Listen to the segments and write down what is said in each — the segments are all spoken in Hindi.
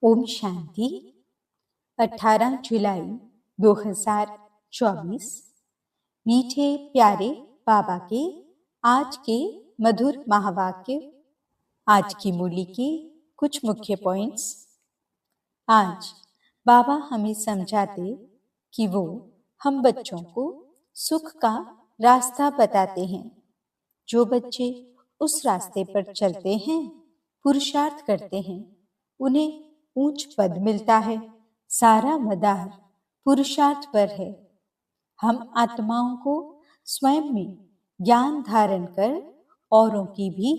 ओम शांति। 18 जुलाई 2024। मीठे प्यारे बाबा के आज के मधुर महावाक्य। आज की मुरली के कुछ मुख्य पॉइंट्स। आज बाबा हमें समझाते कि वो हम बच्चों को सुख का रास्ता बताते हैं। जो बच्चे उस रास्ते पर चलते हैं, पुरुषार्थ करते हैं, उन्हें ऊंच पद मिलता है। सारा मदार पुरुषार्थ पर है। हम आत्माओं को स्वयं में ज्ञान धारण कर औरों की भी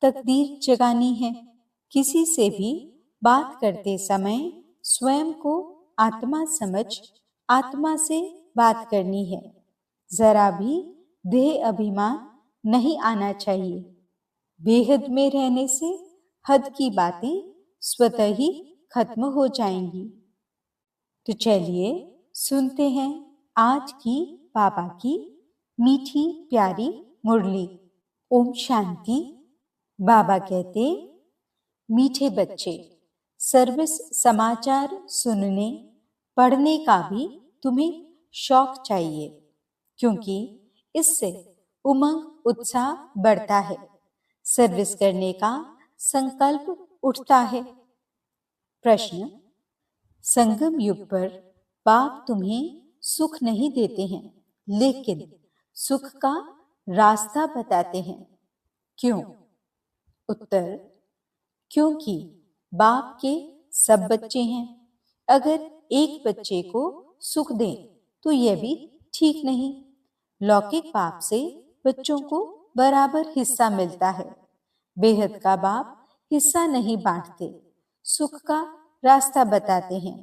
तकदीर जगानी है। किसी से भी बात करते समय स्वयं को आत्मा समझ आत्मा से बात करनी है। जरा भी देह अभिमान नहीं आना चाहिए। बेहद में रहने से हद की बातें स्वतः ही खत्म हो जाएंगी। तो चलिए सुनते हैं आज की बाबा की मीठी प्यारी मुरली। ओम शांति। बाबा कहते, मीठे बच्चे, सर्विस समाचार सुनने पढ़ने का भी तुम्हें शौक चाहिए, क्योंकि इससे उमंग उत्साह बढ़ता है। सर्विस करने का संकल्प उठता है। प्रश्न: संगम युग पर बाप तुम्हें सुख नहीं देते हैं, लेकिन सुख का रास्ता बताते हैं। क्यों? उत्तर: क्योंकि बाप के सब बच्चे हैं। अगर एक बच्चे को सुख दें तो यह भी ठीक नहीं। लौकिक बाप से बच्चों को बराबर हिस्सा मिलता है। बेहद का बाप हिस्सा नहीं बांटते, सुख का रास्ता बताते हैं।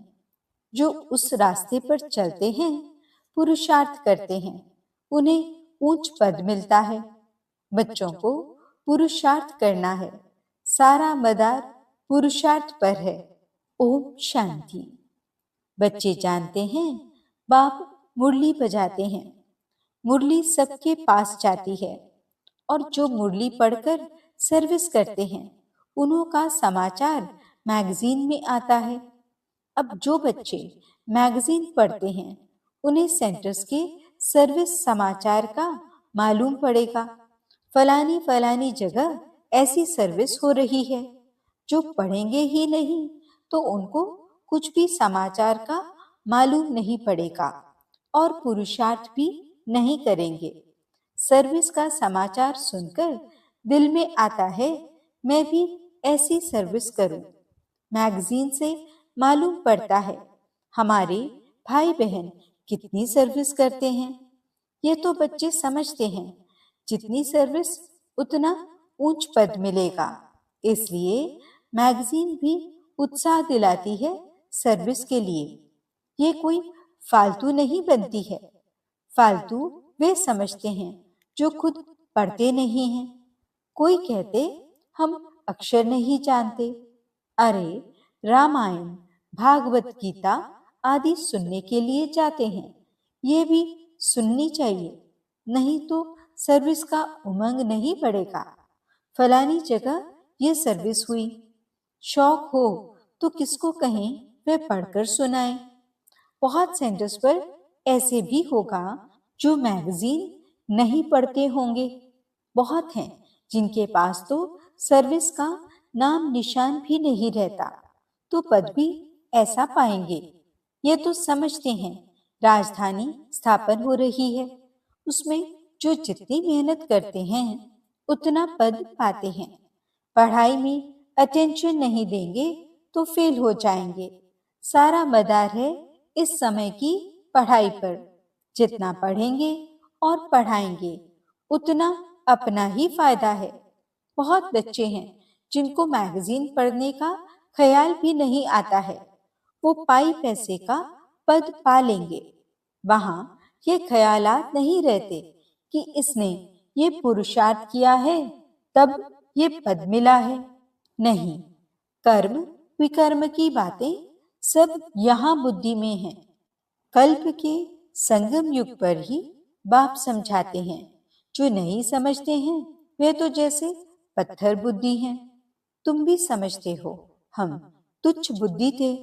जो उस रास्ते पर चलते हैं, पुरुषार्थ करते हैं, उन्हें ऊंच पद मिलता है। बच्चों को पुरुषार्थ करना है। सारा मदार पुरुषार्थ पर है। ओम शांति। बच्चे जानते हैं बाप मुरली बजाते हैं। मुरली सबके पास जाती है और जो मुरली पढ़कर सर्विस करते हैं, उन्हों का समाचार मैगजीन में आता है। अब जो बच्चे मैगजीन पढ़ते हैं, उन्हें सेंटर्स के सर्विस समाचार का मालूम पड़ेगा। फलानी फलानी जगह ऐसी सर्विस हो रही है। जो पढ़ेंगे ही नहीं तो उनको कुछ भी समाचार का मालूम नहीं पड़ेगा और पुरुषार्थ भी नहीं करेंगे। सर्विस का समाचार सुनकर दिल में आता है, मैं भी ऐसी सर्विस करूं। मैगजीन से मालूम पड़ता है हमारे भाई बहन कितनी सर्विस करते हैं। ये तो बच्चे समझते हैं, जितनी सर्विस उतना ऊंच पद मिलेगा। इसलिए मैगजीन भी उत्साह दिलाती है सर्विस के लिए। ये कोई फालतू नहीं बनती है। फालतू वे समझते हैं जो खुद पढ़ते नहीं हैं। कोई कहते हम अक्षर नहीं जानते। अरे रामायण, भागवत गीता आदि सुनने के लिए जाते हैं। ये भी सुननी चाहिए, नहीं तो सर्विस का उमंग नहीं बढ़ेगा। फलानी जगह ये सर्विस हुई। शौक हो तो किसको कहें वे पढ़कर सुनाएं। बहुत सेंटर्स पर ऐसे भी होगा जो मैगजीन नहीं पढ़ते होंगे। बहुत हैं जिनके पास तो सर्विस का नाम निशान भी नहीं रहता, तो पद भी ऐसा पाएंगे। ये तो समझते हैं राजधानी स्थापन हो रही है, उसमें जो जितनी मेहनत करते हैं उतना पद पाते हैं। पढ़ाई में अटेंशन नहीं देंगे तो फेल हो जाएंगे। सारा मदार है इस समय की पढ़ाई पर। जितना पढ़ेंगे और पढ़ाएंगे उतना अपना ही फायदा है। बहुत बच्चे हैं जिनको मैगजीन पढ़ने का ख्याल भी नहीं आता है। वो पाई पैसे का पद पा लेंगे। वहां ये ख्यालात नहीं रहते कि इसने ये पुरुषार्थ किया है तब ये पद मिला है। नहीं, कर्म विकर्म की बातें सब यहाँ बुद्धि में हैं। कल्प के संगम युग पर ही बाप समझाते हैं। जो नहीं समझते हैं वे तो जैसे पत्थर बुद्धि हैं। तुम भी समझते हो, हम तुच्छ बुद्धि थे,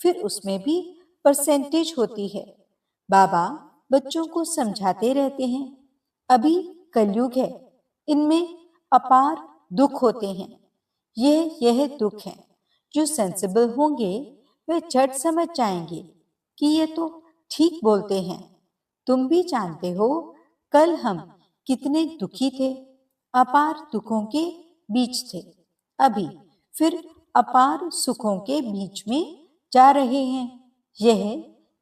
फिर उसमें भी परसेंटेज होती है। बाबा बच्चों को समझाते रहते हैं, अभी कलयुग है, इनमें अपार दुख होते हैं। यह दुख है। जो सेंसिबल होंगे वे झट समझ जाएंगे कि ये तो ठीक बोलते हैं। तुम भी जानते हो कल हम कितने दुखी थे, अपार दुखों के बीच थे, अभी फिर अपार सुखों के बीच में जा रहे हैं। यह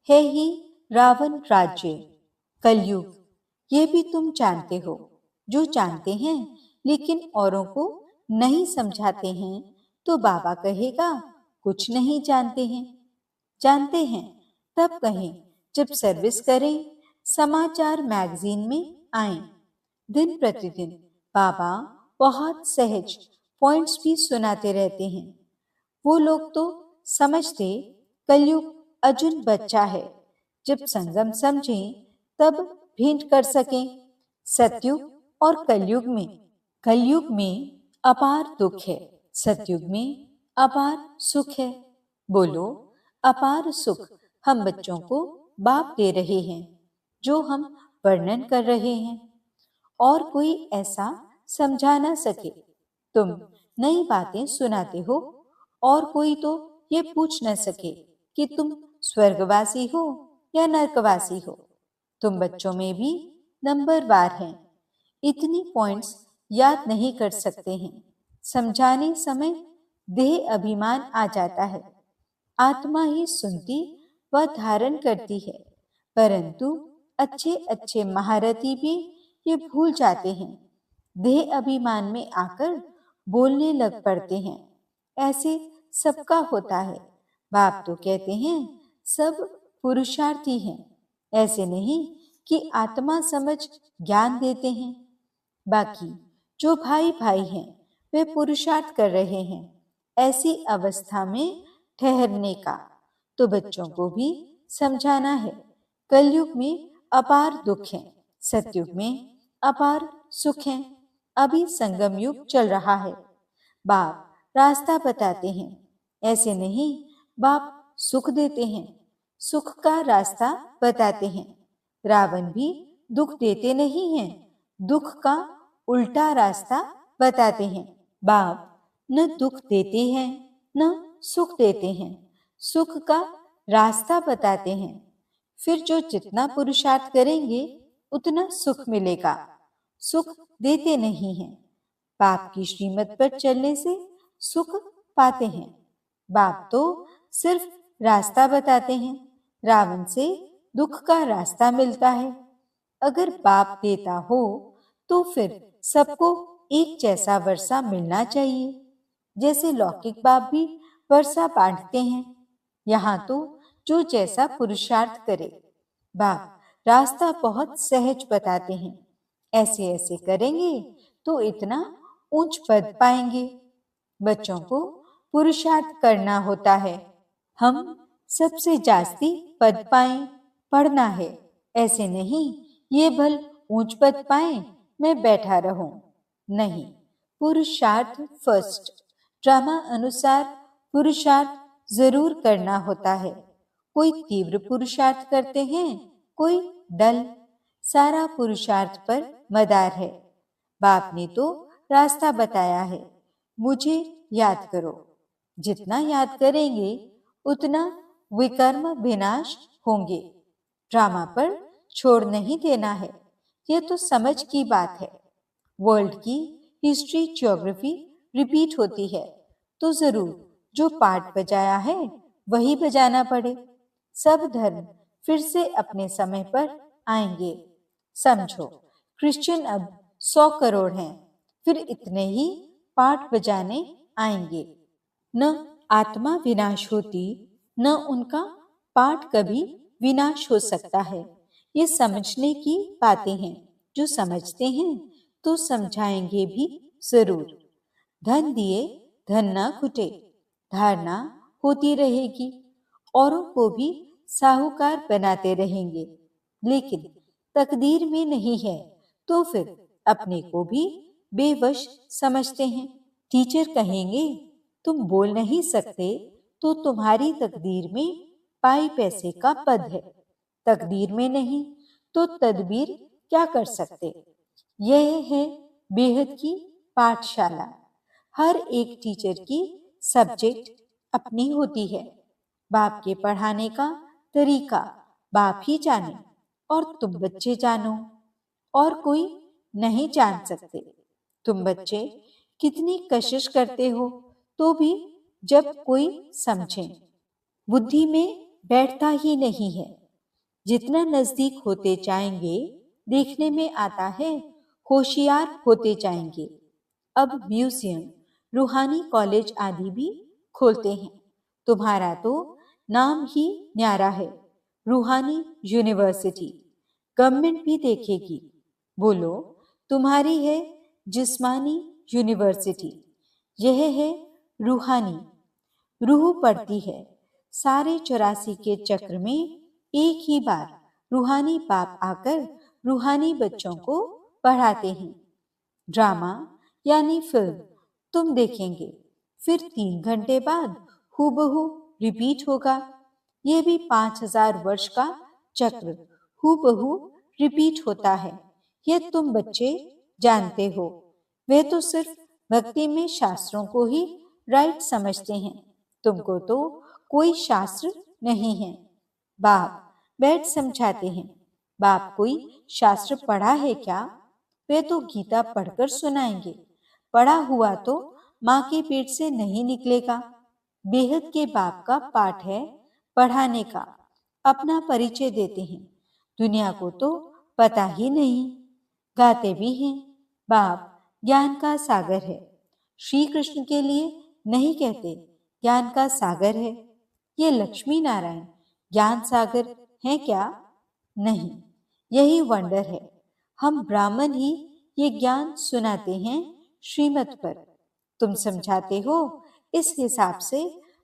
है ही रावण राज्य, कलयुग। ये भी तुम जानते हो। जो जानते हैं लेकिन औरों को नहीं समझाते हैं तो बाबा कहेगा कुछ नहीं जानते हैं। जानते हैं तब कहें जब सर्विस करें, समाचार मैगजीन में आए। दिन प्रतिदिन बाबा बहुत सहज पॉइंट्स भी सुनाते रहते हैं। वो लोग तो समझते कलयुग अर्जुन बच्चा है, जब संगम समझें तब भेंट कर सकें। सतयुग और कलयुग में अपार दुख है, सतयुग में अपार सुख है। बोलो, अपार सुख हम बच्चों को बाप दे रहे हैं, जो हम वर्णन कर रहे हैं। और कोई ऐसा समझा ना सके। तुम नई बातें सुनाते हो और कोई तो ये पूछ न सके कि तुम स्वर्गवासी हो या नरकवासी हो। तुम बच्चों में भी नंबरवार हैं, इतनी पॉइंट्स याद नहीं कर सकते हैं। समझाने समय देह अभिमान आ जाता है। आत्मा ही सुनती व धारण करती है, परंतु अच्छे अच्छे महारथी भी ये भूल जाते हैं। देह अभिमान में आकर बोलने लग पड़ते हैं। ऐसे सबका होता है। बाप तो कहते हैं सब पुरुषार्थी हैं। ऐसे नहीं कि आत्मा समझ ज्ञान देते हैं। बाकी जो भाई भाई हैं वे पुरुषार्थ कर रहे हैं ऐसी अवस्था में ठहरने का। तो बच्चों को भी समझाना है कलयुग में अपार दुख है, सतयुग में अपार सुख है। अभी संगम युग चल रहा है। बाप रास्ता बताते हैं, ऐसे नहीं बाप सुख देते हैं, सुख का रास्ता बताते हैं। रावण भी दुख देते नहीं हैं, दुख का उल्टा रास्ता बताते हैं। बाप न दुख देते हैं न सुख देते हैं, सुख का रास्ता बताते हैं। फिर जो जितना पुरुषार्थ करेंगे उतना सुख मिलेगा। सुख देते नहीं हैं। बाप की श्रीमत पर चलने से सुख पाते हैं। बाप तो सिर्फ रास्ता बताते हैं। रावण से दुख का रास्ता मिलता है। अगर बाप देता हो तो फिर सबको एक जैसा वर्षा मिलना चाहिए। जैसे लौकिक बाप भी वर्षा बांटते हैं, यहाँ तो जो जैसा पुरुषार्थ करे। बाप रास्ता बहुत सहज बताते हैं। ऐसे ऐसे करेंगे तो इतना ऊंच पद पाएंगे। बच्चों को पुरुषार्थ करना होता है। हम सबसे जास्ती पद पाएं, पढ़ना है। ऐसे नहीं ये भल ऊंच पद पाए मैं बैठा रहूं। नहीं, पुरुषार्थ फर्स्ट। ड्रामा अनुसार पुरुषार्थ जरूर करना होता है। कोई तीव्र पुरुषार्थ करते हैं, कोई डल। सारा पुरुषार्थ पर मदार है। बाप ने तो रास्ता बताया है, मुझे याद करो। जितना याद करेंगे उतना विकर्म विनाश होंगे। ड्रामा पर छोड़ नहीं देना है। यह तो समझ की बात है। वर्ल्ड की हिस्ट्री ज्योग्राफी रिपीट होती है तो जरूर जो पार्ट बजाया है वही बजाना पड़े। सब धर्म फिर से अपने समय पर आएंगे। समझो, क्रिश्चियन अब 100 करोड़ हैं, फिर इतने ही पाठ बजाने आएंगे। न आत्मा विनाश होती, न उनका पाठ कभी विनाश हो सकता है। ये समझने की बातें हैं। जो समझते हैं तो समझाएंगे भी जरूर। धन दिए धन न खुटे, धारणा होती रहेगी। औरों को भी साहूकार बनाते रहेंगे, लेकिन तकदीर में नहीं है तो फिर अपने को भी बेवश समझते हैं। टीचर कहेंगे तुम बोल नहीं सकते तो तुम्हारी तकदीर में पाई पैसे का पद है। तकदीर में नहीं तो तदबीर क्या कर सकते। यह है बेहद की पाठशाला। हर एक टीचर की सब्जेक्ट अपनी होती है। बाप के पढ़ाने का तरीका बाप ही जाने और तुम बच्चे जानो, और कोई नहीं जान सकते। तुम बच्चे कितनी कशिश करते हो तो भी जब कोई समझे, बुद्धि में बैठता ही नहीं है। जितना नजदीक होते जाएंगे देखने में आता है होशियार होते जाएंगे। अब म्यूजियम, रूहानी कॉलेज आदि भी खोलते हैं। तुम्हारा तो नाम ही न्यारा है, रूहानी यूनिवर्सिटी। गवर्नमेंट भी देखेगी। बोलो, तुम्हारी है जिस्मानी यूनिवर्सिटी, यह है रूहानी। रूह पड़ती है। सारे 84 के चक्र में एक ही बार रूहानी बाप आकर रूहानी बच्चों को पढ़ाते हैं। ड्रामा यानी फिल्म तुम देखेंगे, फिर 3 घंटे बाद हूबहू रिपीट होगा। ये भी 5000 वर्ष का चक्र हूबहू रिपीट होता है। यह तुम बच्चे जानते हो। वे तो सिर्फ भक्ति में शास्त्रों को ही राइट समझते हैं। तुमको तो कोई शास्त्र नहीं है। बाप बैठ समझाते हैं। बाप कोई शास्त्र पढ़ा है क्या? वे तो गीता पढ़कर सुनाएंगे। पढ़ा हुआ तो माँ के पेट से नहीं निकलेगा। बेहद के बाप का पाठ है पढ़ाने का। अपना परिचय देते हैं। दुनिया को तो पता ही नहीं। गाते भी हैं, बाप ज्ञान का सागर है। श्री कृष्ण के लिए नहीं कहते ज्ञान का सागर है। ये लक्ष्मी नारायण ज्ञान सागर है क्या? नहीं, यही वंडर है। हम ब्राह्मण ही ये ज्ञान सुनाते हैं श्रीमत पर। तुम समझाते हो, इस हिसाब से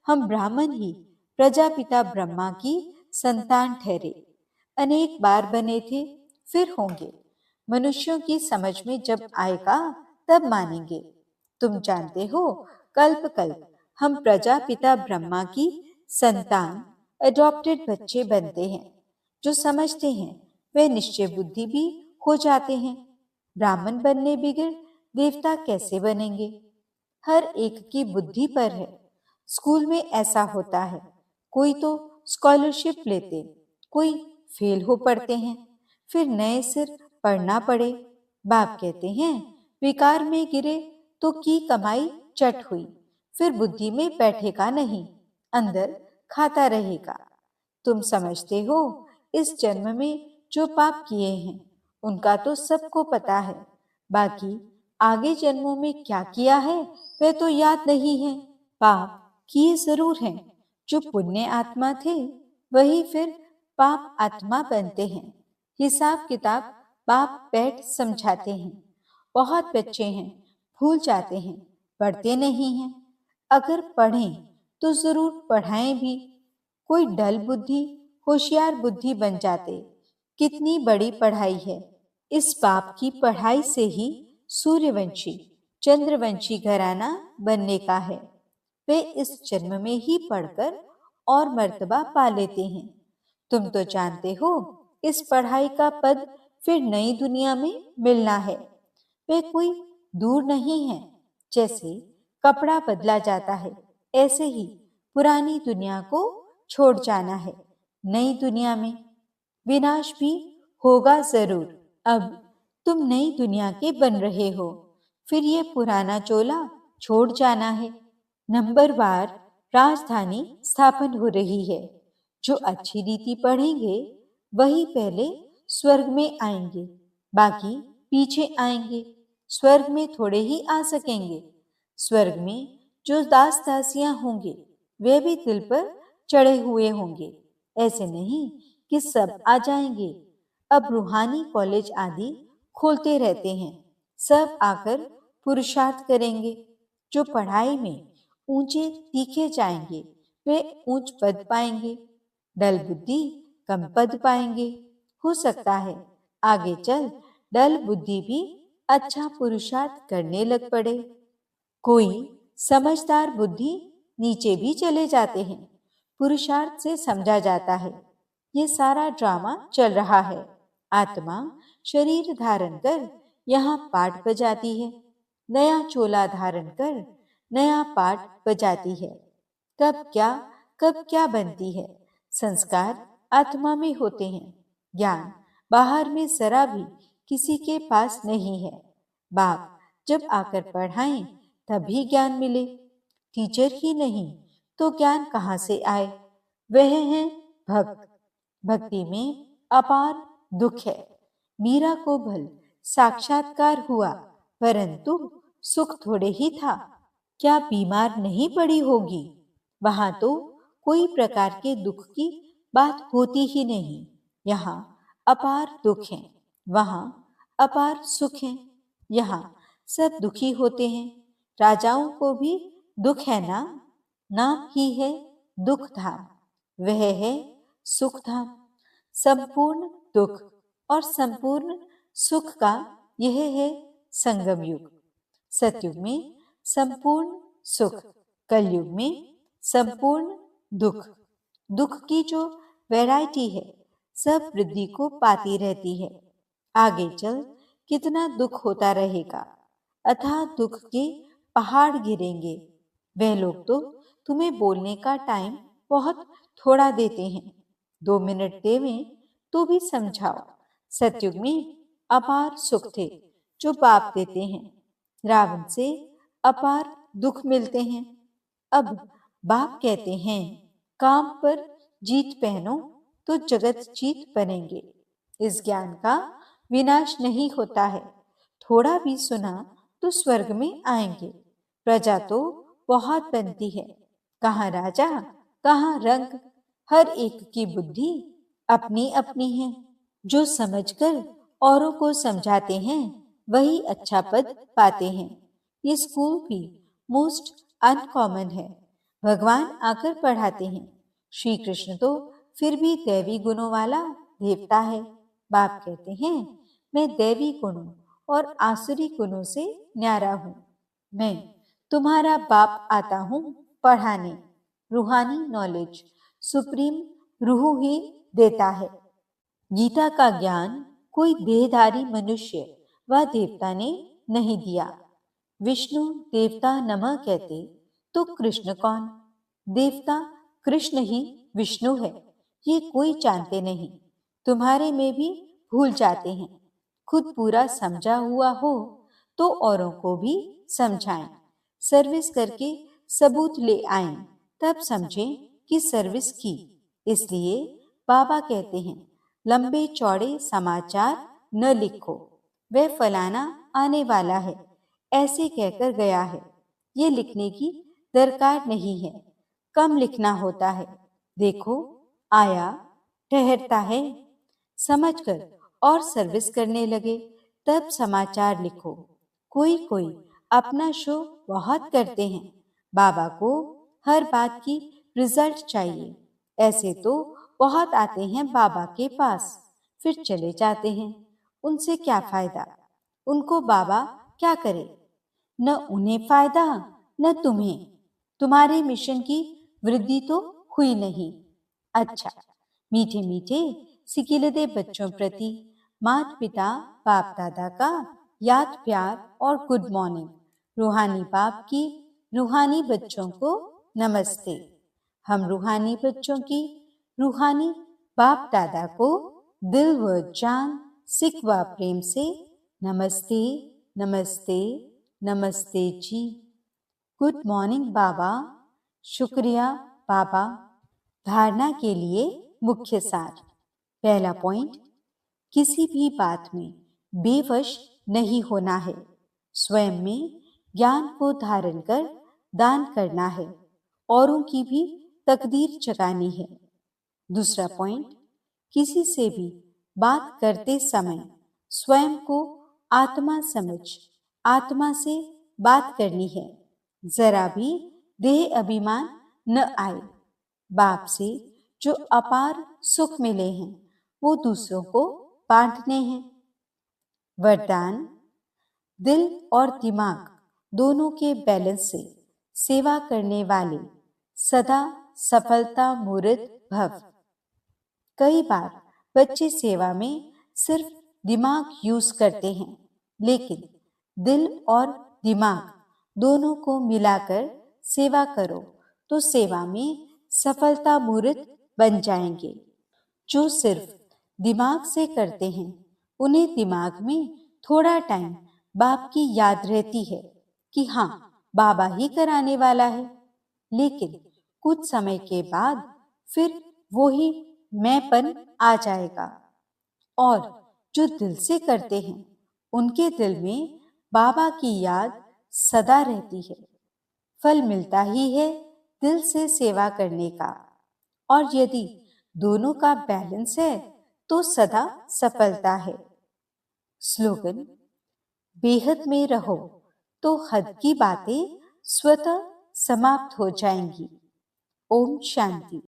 हम ब्राह्मण ही प्रजापिता ब्रह्मा की संतान ठहरे। अनेक बार बने थे, फिर होंगे। मनुष्यों की समझ में जब आएगा तब मानेंगे। तुम जानते हो, कल्प कल्प हम प्रजापिता ब्रह्मा की संतान एडॉप्टेड बच्चे बनते हैं। जो समझते हैं वे निश्चय बुद्धि भी हो जाते हैं। ब्राह्मण बनने बिगड़ देवता कैसे बनेंगे? हर एक की बुद्धि पर है। स्कूल में ऐसा होता है, कोई तो स्कॉलरशिप लेते, कोई फेल हो पड़ते हैं, फिर नए सिर पढ़ना पड़े। बाप कहते हैं विकार में गिरे तो की कमाई चट हुई, फिर बुद्धि में बैठेगा नहीं, अंदर खाता रहेगा। तुम समझते हो, इस जन्म में जो पाप किए हैं उनका तो सबको पता है। बाकी आगे जन्मों में क्या किया है वह तो याद नहीं है। पाप किए जरूर हैं। जो पुण्य आत्मा थे वही फिर पाप आत्मा बनते हैं। हिसाब किताब बाप बैठ समझाते हैं। बहुत बच्चे हैं, भूल जाते हैं, पढ़ते नहीं हैं। अगर पढ़ें तो जरूर पढ़ाएं भी। कोई डल बुद्धि होशियार बुद्धि बन जाते। कितनी बड़ी पढ़ाई है। इस बाप की पढ़ाई से ही सूर्यवंशी चंद्रवंशी घराना बनने का है। वे इस जन्म में ही पढ़कर और मर्तबा पा लेते हैं। तुम तो जानते हो, इस पढ़ाई का पद फिर नई दुनिया में मिलना है। वे कोई दूर नहीं है। जैसे कपड़ा बदला जाता है, ऐसे ही पुरानी दुनिया को छोड़ जाना है। नई दुनिया में विनाश भी होगा जरूर। अब तुम नई दुनिया के बन रहे हो, फिर ये पुराना चोला छोड़ जाना है। नंबरवार राजधानी स्थापन हो रही है। जो अच्छी रीति पढ़ेंगे वही पहले स्वर्ग में आएंगे, बाकी पीछे आएंगे। स्वर्ग में थोड़े ही आ सकेंगे। स्वर्ग में जो दास दासियां होंगे वे भी दिल पर चढ़े हुए होंगे। ऐसे नहीं कि सब आ जाएंगे। अब रूहानी कॉलेज आदि खोलते रहते हैं। सब आकर पुरुषार्थ करेंगे। जो पढ़ाई में ऊंचे तीखे जाएंगे वे ऊंच पद पाएंगे। डल बुद्धि कम पद पाएंगे। हो सकता है आगे चल डल बुद्धि भी अच्छा पुरुषार्थ करने लग पड़े। कोई समझदार बुद्धि नीचे भी चले जाते हैं। पुरुषार्थ से समझा जाता है ये सारा ड्रामा चल रहा है। आत्मा शरीर धारण कर यहाँ पाठ बजाती है, नया चोला धारण कर नया पाठ बजाती है। कब क्या बनती है। संस्कार आत्मा में होते हैं, ज्ञान बाहर में जरा भी किसी के पास नहीं है। बाप जब आकर पढ़ाएं तभी ज्ञान मिले, टीचर ही नहीं तो ज्ञान कहाँ से आए। वह है भक्त। भक्ति में अपार दुख है। मीरा को भल साक्षात्कार हुआ, परंतु सुख थोड़े ही था। क्या बीमार नहीं पड़ी होगी। वहां तो कोई प्रकार के दुख की बात होती ही नहीं। यहाँ अपार दुख है, वहां अपार सुख है। यहाँ सब दुखी होते हैं। राजाओं को भी दुख है ना, नाम ही है दुख धाम। वह है सुख धाम। संपूर्ण दुख और संपूर्ण सुख का यह है संगम युग। सतयुग में संपूर्ण सुख, कलयुग में संपूर्ण दुख। दुख की जो वैरायटी है सब वृद्धि को पाती रहती है। आगे चल कितना दुख होता रहेगा। अथाह दुख के पहाड़ गिरेंगे। वह लोग तो तुम्हें बोलने का टाइम बहुत थोड़ा देते हैं। 2 मिनट देवें तो भी समझाओ। सतयुग में अपार सुख थे जो बाप देते हैं। रावण से अपार दुख मिलते हैं। अब बाप कहते हैं काम पर जीत पहनो तो जगत जीत बनेंगे। इस ज्ञान का विनाश नहीं होता है। थोड़ा भी सुना तो स्वर्ग में आएंगे। प्रजा तो बहुत बनती है, कहाँ राजा कहाँ रंग। हर एक की बुद्धि अपनी अपनी है। जो समझकर औरों को समझाते हैं वही अच्छा पद पाते हैं। ये स्कूल भी मोस्ट अनकॉमन है। भगवान आकर पढ़ाते हैं। श्री कृष्ण तो फिर भी दैवी गुणों वाला देवता है। बाप कहते हैं मैं दैवी गुणों और आसुरी गुणों से न्यारा हूँ। मैं तुम्हारा बाप आता हूँ पढ़ाने। रूहानी नॉलेज सुप्रीम रूह ही देता है। गीता का ज्ञान कोई देहधारी मनुष्य व देवता ने नहीं दिया। विष्णु देवता नमः कहते तो कृष्ण कौन। देवता कृष्ण ही विष्णु है, ये कोई जानते नहीं। तुम्हारे में भी भूल जाते हैं। खुद पूरा समझा हुआ हो तो औरों को भी समझाएं। सर्विस करके सबूत ले आएं, तब समझें कि सर्विस की। इसलिए बाबा कहते हैं लंबे चौड़े समाचार न लिखो, वह फलाना आने वाला है ऐसे कहकर गया है। ये लिखने की दरकार नहीं है, कम लिखना होता है। देखो आया ठहरता है, समझकर और सर्विस करने लगे तब समाचार लिखो। कोई अपना शो बहुत करते हैं। बाबा को हर बात की रिजल्ट चाहिए। ऐसे तो बहुत आते हैं बाबा के पास, फिर चले जाते हैं। उनसे क्या फायदा, उनको बाबा क्या करे। न उन्हें फायदा न तुम्हें। तुम्हारे मिशन की वृद्धि तो हुई नहीं। अच्छा, मीठे मीठे सिकिलदे बच्चों प्रति माता पिता बाप दादा का याद प्यार और गुड मॉर्निंग। रूहानी बाप की रूहानी बच्चों को नमस्ते। हम रूहानी बच्चों की रूहानी बाप दादा को दिल व जान सिक व प्रेम से नमस्ते नमस्ते नमस्ते जी। गुड मॉर्निंग बाबा। शुक्रिया बाबा। धारणा के लिए मुख्य सार। पहला पॉइंट, किसी भी बात में बेवश नहीं होना है। स्वयं में ज्ञान को धारण कर दान करना है, औरों की भी तकदीर जगानी है। दूसरा पॉइंट, किसी से भी बात करते समय स्वयं को आत्मा समझ आत्मा से बात करनी है। जरा भी देह अभिमान न आए। बाप से जो अपार सुख मिले हैं वो दूसरों को बांटने हैं। वरदान, दिल और दिमाग दोनों के बैलेंस से सेवा करने वाले सदा सफलता मूर्त भव। कई बार बच्चे सेवा में सिर्फ दिमाग यूज करते हैं, लेकिन दिल और दिमाग दोनों को मिलाकर सेवा करो तो सेवा में सफलता मूर्त बन जाएंगे। जो सिर्फ दिमाग से करते हैं, उन्हें दिमाग में थोड़ा टाइम बाप की याद रहती है कि हाँ, बाबा ही कराने वाला है, लेकिन कुछ समय के बाद फिर वो ही मैंपन आ जाएगा। और जो दिल से करते हैं, उनके दिल में बाबा की याद सदा रहती है। फल मिलता ही है दिल से सेवा करने का। और यदि दोनों का बैलेंस है तो सदा सफलता है। स्लोगन: बेहद में रहो तो हद की बातें स्वतः समाप्त हो जाएंगी। ओम शांति।